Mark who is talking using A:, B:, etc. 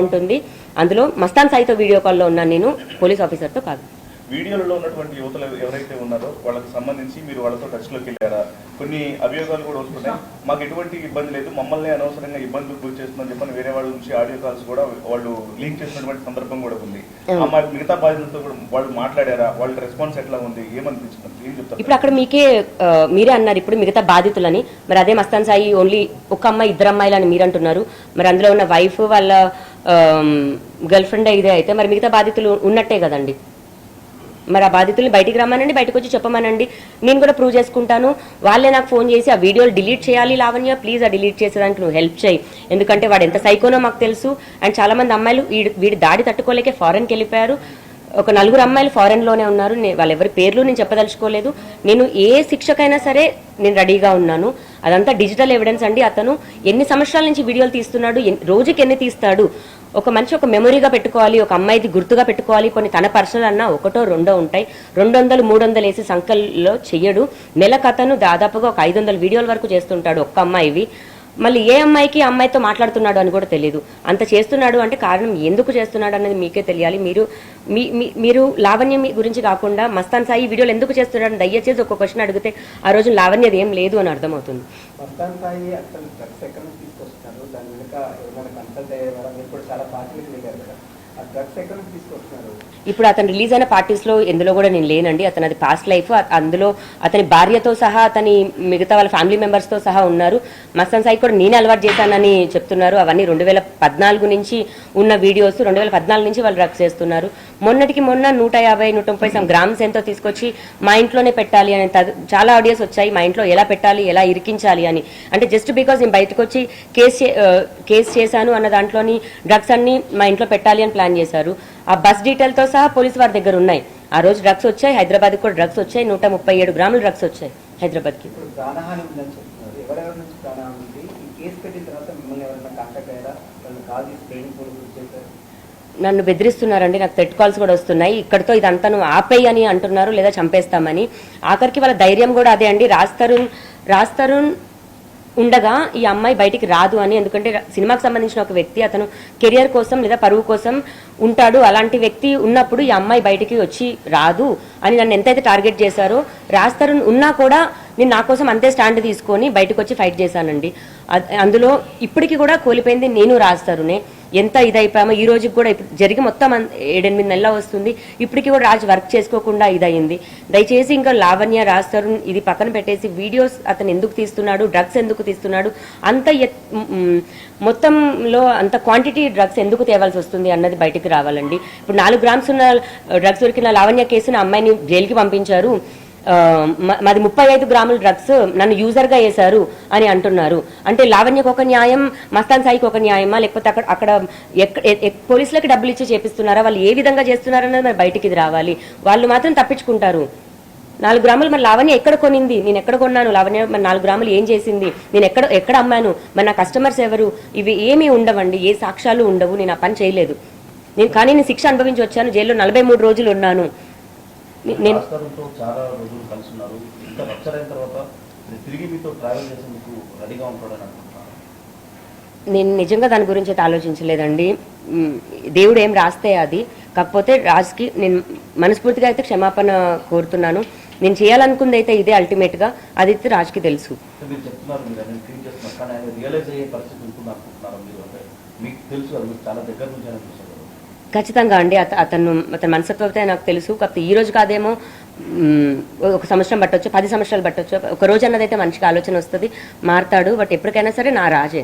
A: ఉంటుంది. అందులో మస్తాన్ సాయితో వీడియో కాల్లో ఉన్నాను, నేను పోలీస్ ఆఫీసర్తో కాదు.
B: వీడియోలలో ఉన్నటువంటి యువతలు ఎవరైతే ఉన్నారో వాళ్ళకి సంబంధించి మీరు వాళ్ళతో టచ్లోకి వెళ్ళారా? కొన్ని అభియోగాలు కూడా వస్తున్నాయి, మాకు ఎటువంటి ఇబ్బంది లేదు, మమ్మల్ని అనవసరంగా ఇబ్బందులు గురి చేస్తుందని చెప్పని వేరే వాళ్ళ నుంచి ఆడియో కాల్స్ కూడా వాళ్ళు లీక్ చేసినటువంటి సందర్భం కూడా ఉంది. అమ్మాయి మిగతా బాధితులతో కూడా వాళ్ళు మాట్లాడారా? వాళ్ళ రెస్పాన్స్ ఎట్లా ఉంది, ఏమనిపించింది, ఏం చెప్తారు?
A: ఇప్పుడు అక్కడ మీరే అన్నారు ఇప్పుడు మిగతా బాధితులని, మరి అదే మస్తాన్ సాయి ఓన్లీ ఒక అమ్మాయి ఇద్దరు అమ్మాయిలు అని మీరు అంటున్నారు. మరి అందులో ఉన్న వైఫ్ వాళ్ళ గర్ల్ ఫ్రెండ్ ఇదే అయితే మరి మిగతా బాధితులు ఉన్నట్టే కదండి. మరి ఆ బాధితుల్ని బయటికి రమ్మనండి, బయటకు వచ్చి చెప్పమనండి, నేను కూడా ప్రూవ్ చేసుకుంటాను. వాళ్ళే నాకు ఫోన్ చేసి ఆ వీడియోలు డిలీట్ చేయాలి లావణ్య, ప్లీజ్ ఆ డిలీట్ చేసేదానికి నువ్వు హెల్ప్ చేయి, ఎందుకంటే వాడు ఎంత సైకోనో మాకు తెలుసు. అండ్ చాలా మంది అమ్మాయిలు వీడి దాడి తట్టుకోలేకే ఫారెన్కి వెళ్ళిపోయారు. ఒక 4 అమ్మాయిలు ఫారెన్లోనే ఉన్నారు. వాళ్ళ ఎవరి పేర్లు నేను చెప్పదలుచుకోలేదు. నేను ఏ శిక్షకైనా సరే నేను రెడీగా ఉన్నాను. అదంతా డిజిటల్ ఎవిడెన్స్ అండి. అతను ఎన్ని సంవత్సరాల నుంచి వీడియోలు తీస్తున్నాడు, రోజుకి ఎన్ని తీస్తాడు, ఒక మనిషి ఒక మెమొరీగా పెట్టుకోవాలి, ఒక అమ్మాయిది గుర్తుగా పెట్టుకోవాలి. కొన్ని తన పర్సనల్ అన్నా 1 or 2 ఉంటాయి. 200 300 వేసి సంఖ్యలో చెయ్యడు. నెలకు అతను దాదాపుగా ఒక 500 వీడియోల వరకు చేస్తుంటాడు ఒక్క అమ్మాయివి. మళ్ళీ ఏ అమ్మాయికి అమ్మాయితో మాట్లాడుతున్నాడు అని కూడా తెలియదు. అంత చేస్తున్నాడు అంటే కారణం ఎందుకు చేస్తున్నాడు అనేది మీకే తెలియాలి. మీరు లావణ్య గురించి కాకుండా మస్తాన్ సాయి వీడియోలు ఎందుకు చేస్తున్నాడు దయచేసి ఒక క్వశ్చన్ అడిగితే ఆ రోజు లావణ్యది ఏం లేదు అని అర్థమవుతుంది.
C: మస్తాన్ సాయి అసలు డ్రగ్స్ ఎక్కడ నుంచి తీసుకొస్తున్నారు, దాని వెనుక ఏమైనా కన్సల్ట్ అయ్యేవారా? మీరు కూడా చాలా పార్టీలకు వెళ్ళారు కదా, ఆ డ్రగ్స్ ఎక్కడ నుంచి తీసుకొస్తున్నారు?
A: ఇప్పుడు అతను రిలీజ్ అయిన పార్టీస్లో ఎందులో కూడా నేను లేనండి. అతను అది పాస్ట్ లైఫ్. అందులో అతని భార్యతో సహా అతని మిగతా వాళ్ళ ఫ్యామిలీ మెంబర్స్తో సహా ఉన్నారు. మస్తాన్ సాయి కూడా నేనే అలవాటు చేశానని చెప్తున్నారు. అవన్నీ 2014 నుంచి ఉన్న వీడియోస్. 2014 నుంచి వాళ్ళు డ్రగ్స్ చేస్తున్నారు. మొన్నటికి మొన్న 150 130 గ్రామ్స్ ఎంతో తీసుకొచ్చి మా ఇంట్లోనే పెట్టాలి అని చాలా ఆడియోస్ వచ్చాయి. మా ఇంట్లో ఎలా పెట్టాలి, ఎలా ఇరికించాలి అని. అంటే జస్ట్ బికాజ్ నేను బయటకు వచ్చి కేసు చేశాను అన్న దాంట్లోని డ్రగ్స్ అన్ని మా ఇంట్లో పెట్టాలి అని ప్లాన్ చేశారు. ఆ బస్ డీటెయిల్తో సహా పోలీసు వారి దగ్గర ఉన్నాయి. ఆ రోజు డ్రగ్స్ వచ్చాయి, హైదరాబాద్కి కూడా డ్రగ్స్ వచ్చాయి. 137 గ్రాములు డ్రగ్స్ వచ్చాయి హైదరాబాద్కి. నన్ను బెదిరిస్తున్నారండి, నాకు థ్రెట్ కాల్స్ కూడా వస్తున్నాయి. ఇక్కడితో ఇదంతా నువ్వు ఆపేయి అని అంటున్నారు, లేదా చంపేస్తామని. ఆఖరికి వాళ్ళ ధైర్యం కూడా అదే అండి. రాజ్ తరుణ్ ఉండగా ఈ అమ్మాయి బయటికి రాదు అని. ఎందుకంటే సినిమాకి సంబంధించిన ఒక వ్యక్తి అతను కెరియర్ కోసం లేదా పరువు కోసం ఉంటాడు. అలాంటి వ్యక్తి ఉన్నప్పుడు ఈ అమ్మాయి బయటికి వచ్చి రాదు అని నన్ను ఎంతైతే టార్గెట్ చేశారో, రాజ్ తరుణ్ ఉన్నా కూడా నేను నా కోసం అంతే స్టాండ్ తీసుకొని బయటకు వచ్చి ఫైట్ చేశానండి. అందులో ఇప్పటికి కూడా కోల్పోయింది నేను, రాజ్ తరుణే. ఎంత ఇదైపోయామో ఈ రోజుకి కూడా జరిగి మొత్తం 7-8 నెలలు వస్తుంది. ఇప్పటికీ కూడా రాజ్ వర్క్ చేసుకోకుండా ఇదయింది. దయచేసి ఇంకా లావణ్య, రాజ్ తరుణ్ ఇది పక్కన పెట్టేసి వీడియోస్ అతను ఎందుకు తీస్తున్నాడు, డ్రగ్స్ ఎందుకు తీస్తున్నాడు, అంత మొత్తంలో అంత క్వాంటిటీ డ్రగ్స్ ఎందుకు తేవాల్సి వస్తుంది అన్నది బయటకు రావాలండి. ఇప్పుడు 4 గ్రామ్స్ ఉన్న డ్రగ్స్ దొరికిన లావణ్య కేసును అమ్మాయిని జైలుకి పంపించారు. మాది 35 గ్రాముల డ్రగ్స్ నన్ను యూజర్గా వేశారు అని అంటున్నారు. అంటే లావణ్యకు ఒక న్యాయం, మస్తాన్ సాయికి ఒక న్యాయమా, లేకపోతే అక్కడ పోలీసులకు డబ్బులు ఇచ్చి చేపిస్తున్నారా, వాళ్ళు ఏ విధంగా చేస్తున్నారన్నది మరి బయటికి రావాలి. వాళ్ళు మాత్రం తప్పించుకుంటారు. 4 గ్రాములు మరి లావణ్య ఎక్కడ కొనింది, నేను ఎక్కడ కొన్నాను, లావణ్య మరి 4 గ్రాములు ఏం చేసింది, నేను ఎక్కడ అమ్మాను, మరి నా కస్టమర్స్ ఎవరు, ఇవి ఏమీ ఉండవండి. ఏ సాక్ష్యాలు ఉండవు. నేను ఆ పని చేయలేదు. కానీ నేను శిక్ష అనుభవించి వచ్చాను. జైల్లో 43 రోజులు ఉన్నాను. నేను
D: చాలా రోజులు కలిసి ఉన్నారు. ఇంత రప్చర్ అయిన తర్వాత తిరిగి మీతో ట్రావెల్ చేసేందుకు రెడీగా ఉంటాడని అనుకుంటున్నాను.
A: నేను నిజంగా దాని గురించి అయితే ఆలోచించలేదండి. దేవుడు ఏం రాస్తే అది. కాకపోతే రాజ్కి నేను మనస్ఫూర్తిగా అయితే క్షమాపణ కోరుతున్నాను. నేను చేయాలనుకుంది అయితే ఇదే అల్టిమేట్గా. అది అయితే రాజ్కి తెలుసు.
D: మీరు చెప్తున్నారు, మీరు ఆయన ట్రీట్ చేస్తున్నారు, కానీ ఆయన రియలైజ్ అయ్యే పరిస్థితి ఉంటుంది అనుకుంటున్నారు మీరు? అంటే మీకు తెలుసు, అది మీకు చాలా దగ్గర నుంచి అనిపిస్తుంది.
A: ఖచ్చితంగా అండి. అతని మనస్తత్వం నాకు తెలుసు. కాకపోతే ఈ రోజు కాదేమో, 1 సంవత్సరం పట్టొచ్చు, 10 సంవత్సరాలు పట్టొచ్చు. ఒక రోజు అన్నదైతే మనిషికి ఆలోచన వస్తుంది, మారుతాడు. బట్ ఎప్పటికైనా సరే నా రాజే.